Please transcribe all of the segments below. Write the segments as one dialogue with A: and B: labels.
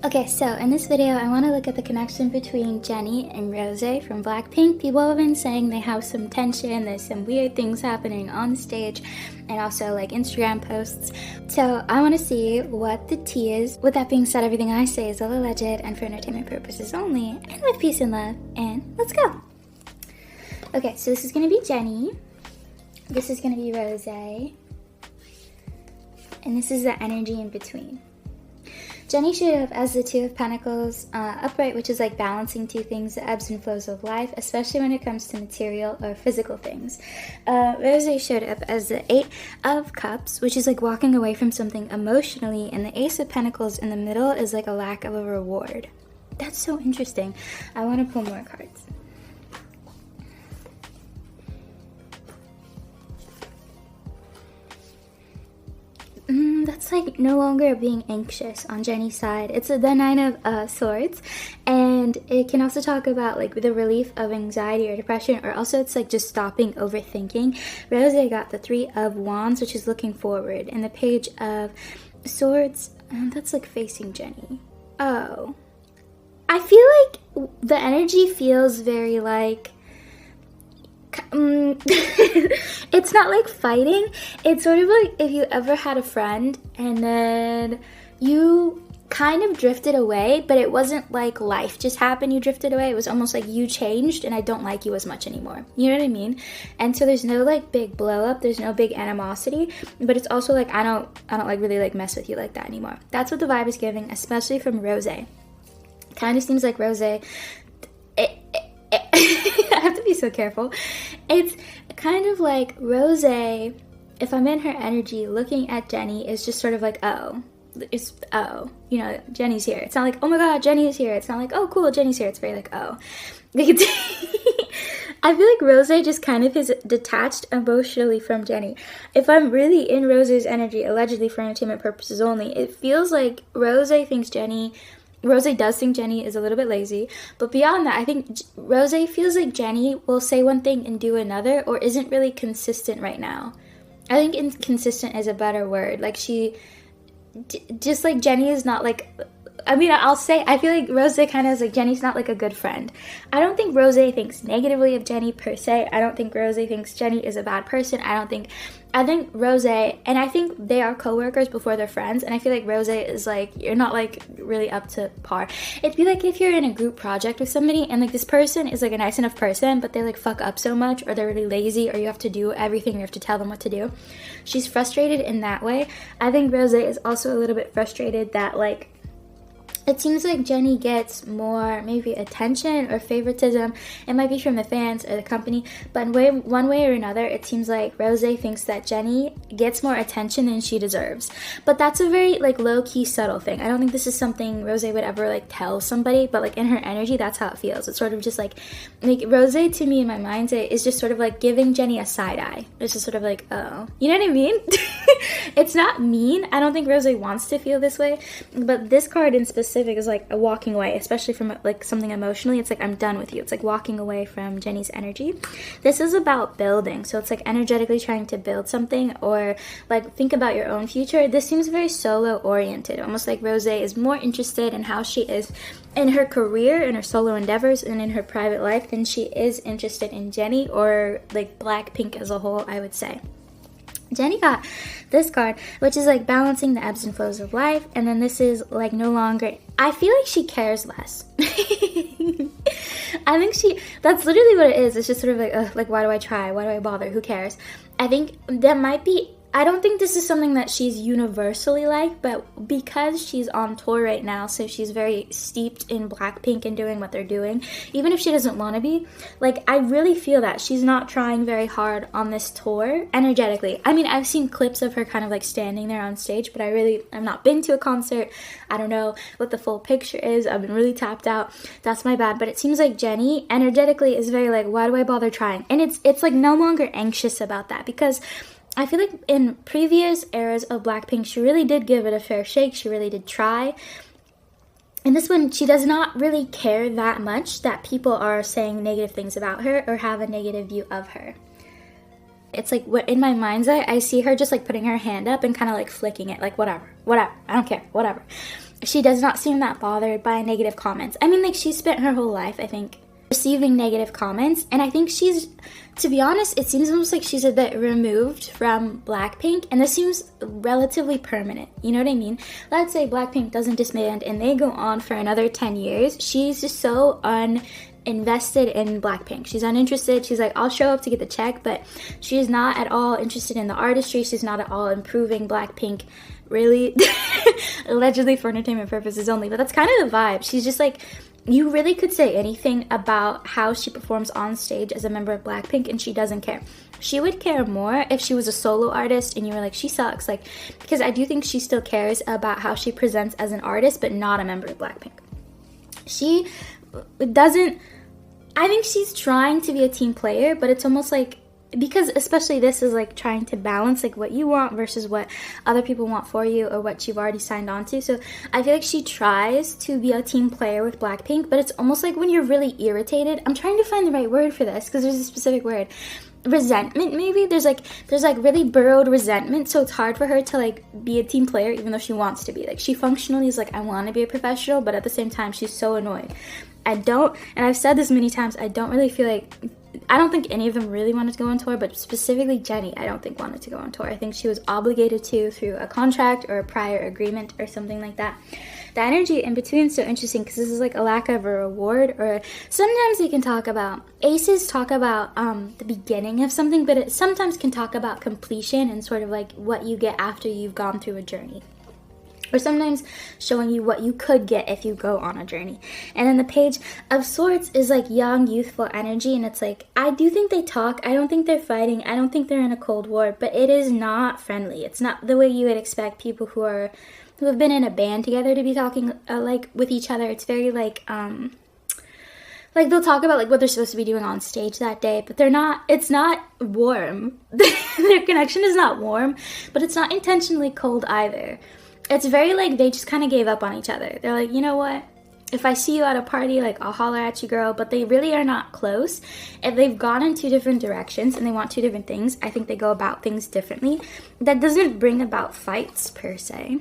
A: Okay, so in this video, I want to look at the connection between Jennie and Rose from BLACKPINK. People have been saying they have some tension, there's some weird things happening on stage, and also like Instagram posts. So I want to see what the tea is. With that being said, everything I say is all alleged and for entertainment purposes only, and with peace and love, and let's go! Okay, so this is going to be Jennie, this is going to be Rose, and this is the energy in between. Jennie showed up as the Two of Pentacles upright, which is like balancing two things, the ebbs and flows of life, especially when it comes to material or physical things. Rose showed up as the Eight of Cups, which is like walking away from something emotionally, and the Ace of Pentacles in the middle is like a lack of a reward. That's so interesting. I want to pull more cards. That's like no longer being anxious on Jennie's side. It's the Nine of Swords, and it can also talk about like the relief of anxiety or depression, or also it's like just stopping overthinking. Rose got the Three of Wands, which is looking forward, and the Page of Swords, that's like facing Jennie. Oh, I feel like the energy feels very like it's not like fighting. It's sort of like if you ever had a friend and then you kind of drifted away, but it wasn't like life just happened, you drifted away. It was almost like you changed and I don't like you as much anymore. You know what I mean? And so there's no like big blow up, there's no big animosity, but it's also like I don't like really like mess with you like that anymore. That's what the vibe is giving, especially from Rose. Kind of seems like Rose, I have to be so careful. It's kind of like Rose, if I'm in her energy, looking at Jennie is just sort of like, oh, you know, Jennie's here. It's not like, oh my god, Jennie is here. It's not like, oh cool, Jennie's here. It's very like, oh. I feel like Rose just kind of is detached emotionally from Jennie. If I'm really in Rose's energy, allegedly for entertainment purposes only, it feels like Rose does think Jennie is a little bit lazy, but beyond that, I think Rose feels like Jennie will say one thing and do another, or isn't really consistent right now. I think inconsistent is a better word. Like just like Jennie is not like, I mean, I feel like Rose kind of is like, Jennie's not like a good friend. I don't think Rose thinks negatively of Jennie per se. I don't think Rose thinks Jennie is a bad person. I think Rose, and I think they are co-workers before they're friends, and I feel like Rose is like, you're not like really up to par. It'd be like if you're in a group project with somebody and like this person is like a nice enough person, but they like fuck up so much, or they're really lazy, or you have to do everything, you have to tell them what to do. She's frustrated in that way. I think Rose is also a little bit frustrated that like, it seems like Jennie gets more maybe attention or favoritism. It might be from the fans or the company, but one way or another, it seems like Rose thinks that Jennie gets more attention than she deserves. But that's a very like low-key, subtle thing. I don't think this is something Rose would ever like tell somebody, but like in her energy, that's how it feels. It's sort of just like Rose to me in my mind is just sort of like giving Jennie a side eye. It's just sort of like, oh, you know what I mean? It's not mean. I don't think Rose wants to feel this way, but this card in specific is like a walking away, especially from like something emotionally. It's like, I'm done with you. It's like walking away from Jennie's energy. This is about building, so it's like energetically trying to build something, or like think about your own future. This seems very solo oriented, almost like Rose is more interested in how she is in her career, in her solo endeavors, and in her private life than she is interested in Jennie or like BLACKPINK as a whole, I would say. Jennie got this card, which is like balancing the ebbs and flows of life, and then this is like no longer, I feel like she cares less. I think that's literally what it is. It's just sort of like, ugh, like why do I try? Why do I bother? Who cares? I think that might be, I don't think this is something that she's universally like, but because she's on tour right now, so she's very steeped in BLACKPINK and doing what they're doing, even if she doesn't want to be, like, I really feel that she's not trying very hard on this tour energetically. I mean, I've seen clips of her kind of like standing there on stage, but I've not been to a concert. I don't know what the full picture is. I've been really tapped out. That's my bad. But it seems like Jennie energetically is very like, why do I bother trying? And it's like no longer anxious about that, because I feel like in previous eras of BLACKPINK, she really did give it a fair shake. She really did try. And this one, she does not really care that much that people are saying negative things about her or have a negative view of her. It's like, what in my mind's eye, I see her just like putting her hand up and kind of like flicking it, like whatever, I don't care, whatever. she does not seem that bothered by negative comments. I mean, like, she spent her whole life, I think, receiving negative comments, and I think she's, to be honest, it seems almost like she's a bit removed from Blackpink, and this seems relatively permanent, you know what I mean? Let's say Blackpink doesn't disband and they go on for another 10 years. She's just so invested in Blackpink. She's uninterested. She's like, I'll show up to get the check, but she's not at all interested in the artistry. She's not at all improving Blackpink, really. Allegedly for entertainment purposes only, but that's kind of the vibe. She's just like, you really could say anything about how she performs on stage as a member of Blackpink and she doesn't care. She would care more if she was a solo artist and you were like, she sucks, like, because I do think she still cares about how she presents as an artist, but not a member of Blackpink. She doesn't, I think she's trying to be a team player, but it's almost like, because especially this is like trying to balance like what you want versus what other people want for you or what you've already signed on to. So I feel like she tries to be a team player with Blackpink, but it's almost like when you're really irritated. I'm trying to find the right word for this because there's a specific word. Resentment, maybe. There's like really burrowed resentment, so it's hard for her to like be a team player even though she wants to be. Like, she functionally is like, I want to be a professional, but at the same time she's so annoyed. And I've said this many times, I don't really feel like, I don't think any of them really wanted to go on tour, but specifically Jennie, I don't think wanted to go on tour. I think she was obligated to through a contract or a prior agreement or something like that. The energy in between is so interesting because this is like a lack of a reward, or sometimes they can talk about, aces talk about the beginning of something, but it sometimes can talk about completion and sort of like what you get after you've gone through a journey. Or sometimes showing you what you could get if you go on a journey. And then the Page of Swords is like young, youthful energy, and it's like, I do think they talk, I don't think they're fighting, I don't think they're in a cold war, but it is not friendly. It's not the way you would expect people who have been in a band together to be talking like with each other. It's very like they'll talk about like what they're supposed to be doing on stage that day, but it's not warm. Their connection is not warm, but it's not intentionally cold either. It's very like they just kind of gave up on each other. They're like, you know what? If I see you at a party, like, I'll holler at you, girl. But they really are not close. If they've gone in two different directions and they want two different things, I think they go about things differently. That doesn't bring about fights, per se.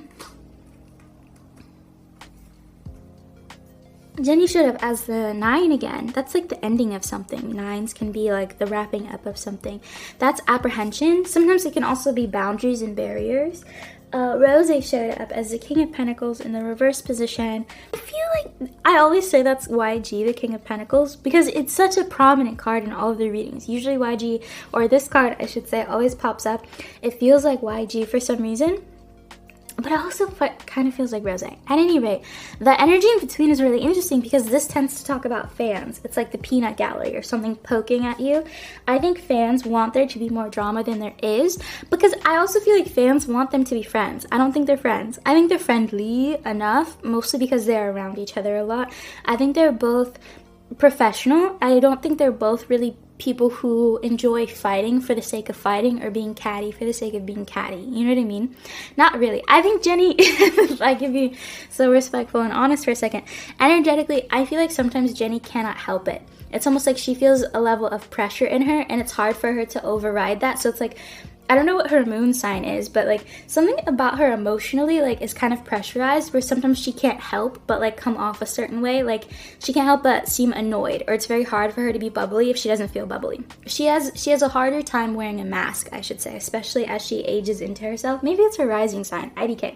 A: Jennie showed up as the 9 again. That's like the ending of something. 9s can be like the wrapping up of something. That's apprehension. Sometimes it can also be boundaries and barriers. Rose showed up as the King of Pentacles in the reverse position. I feel like I always say that's YG, the King of Pentacles, because it's such a prominent card in all of the readings. Usually YG, or this card I should say, always pops up. It feels like YG for some reason. But it also kind of feels like Rose. At any rate, the energy in between is really interesting because this tends to talk about fans. It's like the peanut gallery or something poking at you. I think fans want there to be more drama than there is because I also feel like fans want them to be friends. I don't think they're friends. I think they're friendly enough, mostly because they're around each other a lot. I think they're both professional. I don't think they're both really people who enjoy fighting for the sake of fighting or being catty for the sake of being catty. You know what I mean? Not really. I think Jennie, if I can be so respectful and honest for a second, energetically, I feel like sometimes Jennie cannot help it. It's almost like she feels a level of pressure in her and it's hard for her to override that. So it's like, I don't know what her moon sign is, but like something about her emotionally like is kind of pressurized where sometimes she can't help but like come off a certain way. Like she can't help but seem annoyed, or it's very hard for her to be bubbly if she doesn't feel bubbly. She has a harder time wearing a mask, I should say, especially as she ages into herself. Maybe it's her rising sign, IDK.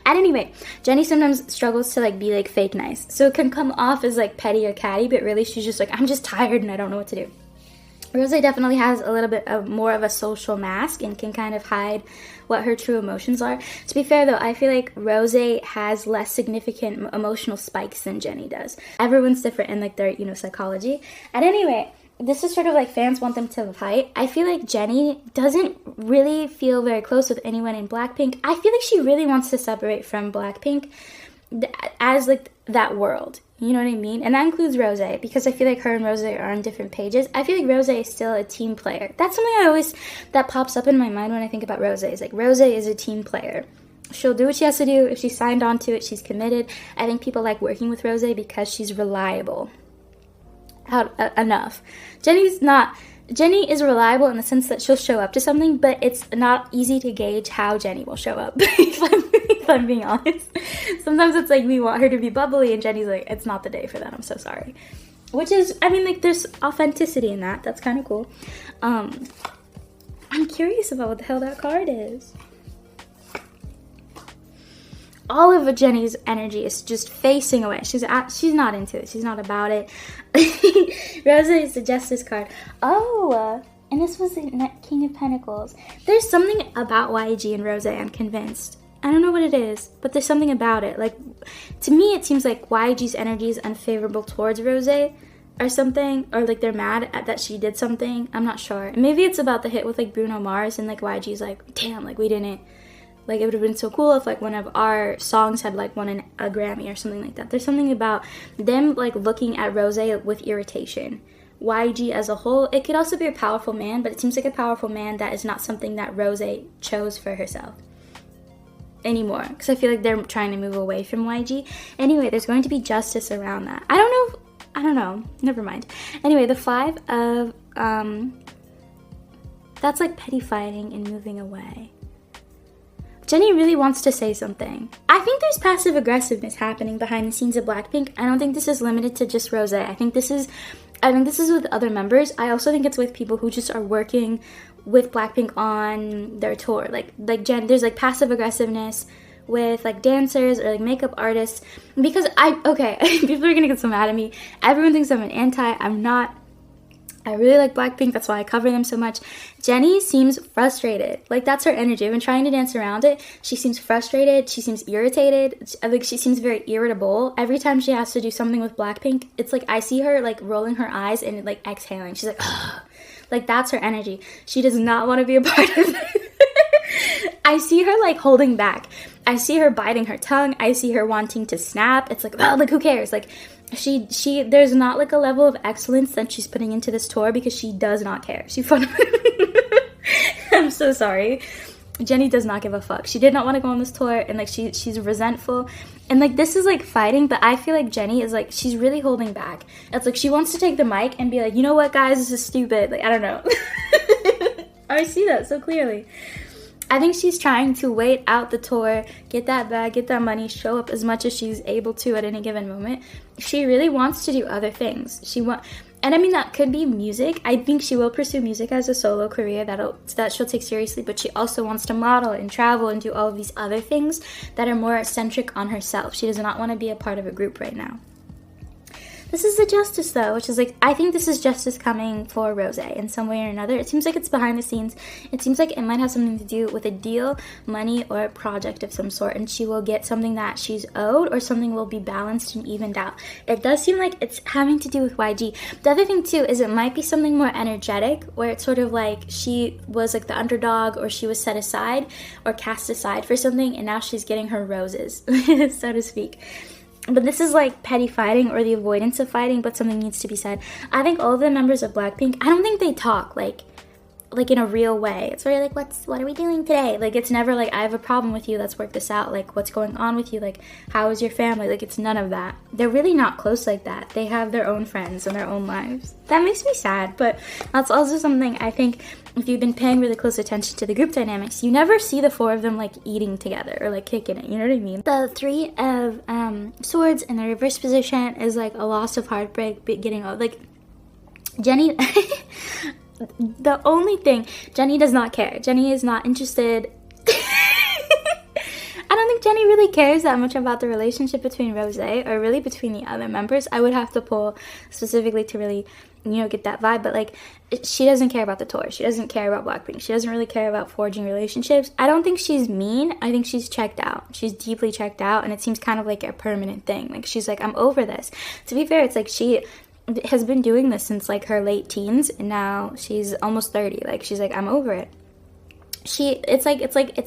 A: At any rate, Jennie sometimes struggles to like be like fake nice. So it can come off as like petty or catty, but really she's just like, I'm just tired and I don't know what to do. Rose definitely has a little bit of more of a social mask and can kind of hide what her true emotions are. To be fair though, I feel like Rose has less significant emotional spikes than Jennie does. Everyone's different in like their, psychology. At any rate, this is sort of like fans want them to fight. I feel like Jennie doesn't really feel very close with anyone in Blackpink. I feel like she really wants to separate from Blackpink as like that world. You know what I mean? And that includes Rose, because I feel like her and Rose are on different pages. I feel like Rose is still a team player. That's something that pops up in my mind when I think about Rose. Is like, Rose is a team player. She'll do what she has to do. If she signed on to it, she's committed. I think people like working with Rose because she's reliable enough. Jennie is reliable in the sense that she'll show up to something, but it's not easy to gauge how Jennie will show up. if I'm being honest. Sometimes it's like we want her to be bubbly and Jennie's like, it's not the day for that, I'm so sorry. Which is, I mean, like, there's authenticity in that. That's kind of cool. I'm curious about what the hell that card is. All of Jennie's energy is just facing away. She's not into it. She's not about it. Rose is the Justice card. Oh, and this was the King of Pentacles. There's something about YG and Rose, I'm convinced. I don't know what it is, but there's something about it. Like, to me, it seems like YG's energy is unfavorable towards Rose or something, or like they're mad at that she did something. I'm not sure. Maybe it's about the hit with like Bruno Mars and like YG's like, damn, like we didn't. Like, it would have been so cool if, like, one of our songs had, like, won a Grammy or something like that. There's something about them, like, looking at Rose with irritation. YG as a whole, it could also be a powerful man, but it seems like a powerful man that is not something that Rose chose for herself anymore. Because I feel like they're trying to move away from YG. Anyway, there's going to be justice around that. I don't know. Never mind. Anyway, the 5 of, that's, like, petty fighting and moving away. Jennie really wants to say something. I think there's passive aggressiveness happening behind the scenes of BLACKPINK. I don't think this is limited to just Rose. I think this is with other members. I also think it's with people who just are working with BLACKPINK on their tour. Like there's like passive aggressiveness with like dancers or like makeup artists. Because people are gonna get so mad at me. Everyone thinks I'm an anti. I'm not. I really like BLACKPINK, that's why I cover them so much. Jennie seems frustrated. Like, that's her energy. I've been trying to dance around it. She seems frustrated. She seems irritated. Like, she seems very irritable. Every time she has to do something with BLACKPINK, it's like I see her, like, rolling her eyes and, like, exhaling. She's like, ugh. Like, that's her energy. She does not want to be a part of it. I see her, like, holding back. I see her biting her tongue. I see her wanting to snap. It's like, oh, like, who cares? Like, there's not like a level of excellence that she's putting into this tour because she does not care. I'm so sorry. Jennie does not give a fuck. She did not want to go on this tour, and like she's resentful, and like this is like fighting, but I feel like Jennie is like, she's really holding back. It's like she wants to take the mic and be like, you know what, guys, this is stupid. Like, I don't know. I see that so clearly. I think she's trying to wait out the tour, get that bag, get that money, show up as much as she's able to at any given moment. She really wants to do other things. And I mean, that could be music. I think she will pursue music as a solo career that she'll take seriously, but she also wants to model and travel and do all of these other things that are more centric on herself. She does not want to be a part of a group right now. This is the justice, though, which is like, I think this is justice coming for Rose in some way or another. It seems like it's behind the scenes. It seems like it might have something to do with a deal, money, or a project of some sort, and she will get something that she's owed, or something will be balanced and evened out. It does seem like it's having to do with YG. The other thing, too, is it might be something more energetic, where it's sort of like she was like the underdog, or she was set aside, or cast aside for something, and now she's getting her roses, so to speak. But this is like petty fighting or the avoidance of fighting, but something needs to be said. I think all of the members of BLACKPINK, I don't think they talk like in a real way. It's very like, what are we doing today? Like, it's never like, I have a problem with you, let's work this out. Like, what's going on with you? Like, how is your family? Like, it's none of that. They're really not close like that. They have their own friends and their own lives. That makes me sad, but that's also something I think, if you've been paying really close attention to the group dynamics, you never see the 4 of them like eating together or like kicking it, you know what I mean? The 3 of swords in the reverse position is like a loss of heartbreak, getting like Jennie. The only thing, Jennie does not care. Jennie is not interested. I don't think Jennie really cares that much about the relationship between Rose or really between the other members. I would have to pull specifically to really, get that vibe. But like, she doesn't care about the tour. She doesn't care about BLACKPINK. She doesn't really care about forging relationships. I don't think she's mean. I think she's checked out. She's deeply checked out, and it seems kind of like a permanent thing. Like, she's like, I'm over this. To be fair, it's like she has been doing this since like her late teens, and now she's almost 30. Like, she's like, I'm over it. It's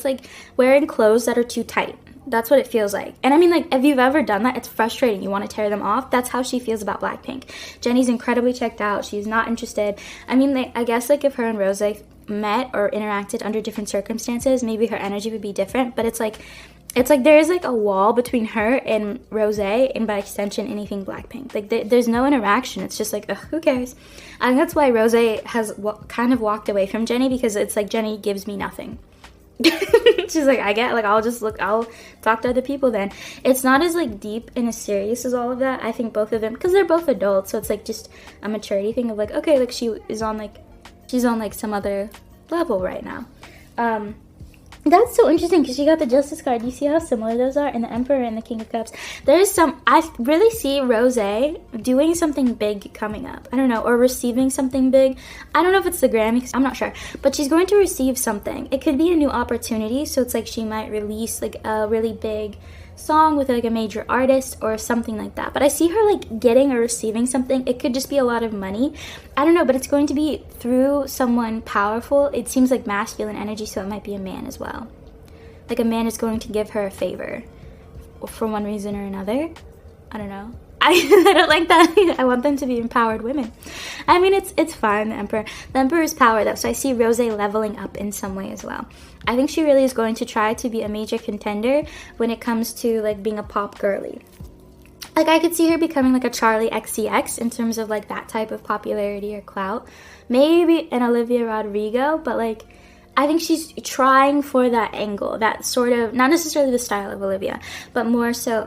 A: like wearing clothes that are too tight. That's what it feels like. And I mean, like, if you've ever done that, it's frustrating. You want to tear them off. That's how she feels about BLACKPINK. Jennie's incredibly checked out. She's not interested. I mean, I guess like if her and Rose met or interacted under different circumstances, maybe her energy would be different. But it's like there is like a wall between her and Rose, and by extension anything BLACKPINK. Like, there's no interaction. It's just like, ugh, who cares? I think that's why Rose has kind of walked away from Jennie, because it's like, Jennie gives me nothing. She's like, I get, like, I'll talk to other people then. It's not as, like, deep and as serious as all of that. I think both of them, because they're both adults, so it's, like, just a maturity thing of, like, okay, like, she's on, like, some other level right now. That's so interesting because she got the Justice card. You see how similar those are? And the Emperor and the King of Cups. I really see Rose doing something big coming up. I don't know, or receiving something big. I don't know if it's the Grammys, I'm not sure. But she's going to receive something. It could be a new opportunity, so it's like she might release like a really big song with like a major artist or something like that. But I see her like getting or receiving something. It could just be a lot of money. I don't know, but it's going to be through someone powerful. It seems like masculine energy, so it might be a man as well. Like a man is going to give her a favor for one reason or another. I don't know. I don't like that. I want them to be empowered women. I mean, it's fine, the Emperor. The Emperor is power, though, so I see Rose leveling up in some way as well. I think she really is going to try to be a major contender when it comes to, like, being a pop girly. Like, I could see her becoming, like, a Charlie XCX in terms of, like, that type of popularity or clout. Maybe an Olivia Rodrigo, but, like, I think she's trying for that angle, that sort of, not necessarily the style of Olivia, but more so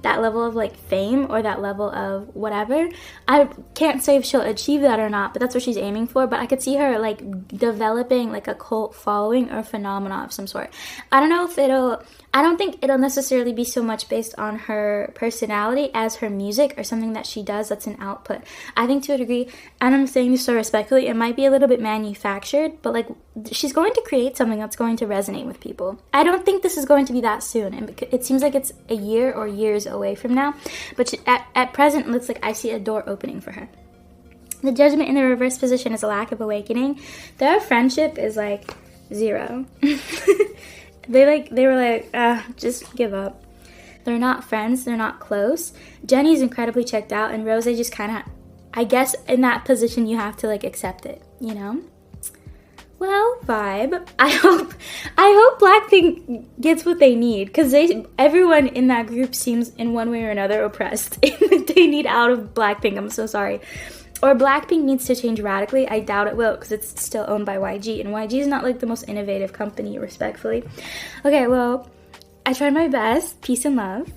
A: that level of like fame or that level of whatever. I can't say if she'll achieve that or not, but that's what she's aiming for. But I could see her like developing like a cult following or phenomenon of some sort. I don't think it'll necessarily be so much based on her personality as her music or something that she does that's an output. I think to a degree, and I'm saying this so respectfully, it might be a little bit manufactured, but like she's going to create something that's going to resonate with people. I don't think this is going to be that soon, and it seems like it's a year or years away from now, but at present, it looks like I see a door opening for her. The Judgment in the reverse position is a lack of awakening. Their friendship is like 0. They were like, just give up. They're not friends. They're not close. Jennie's incredibly checked out, and Rose just kind of, I guess, in that position, you have to like accept it, you know? Well, vibe. I hope Blackpink gets what they need, because everyone in that group seems in one way or another oppressed. They need out of Blackpink. I'm so sorry. Or Blackpink needs to change radically. I doubt it will because it's still owned by YG. And YG is not like the most innovative company, respectfully. Okay, well, I tried my best. Peace and love.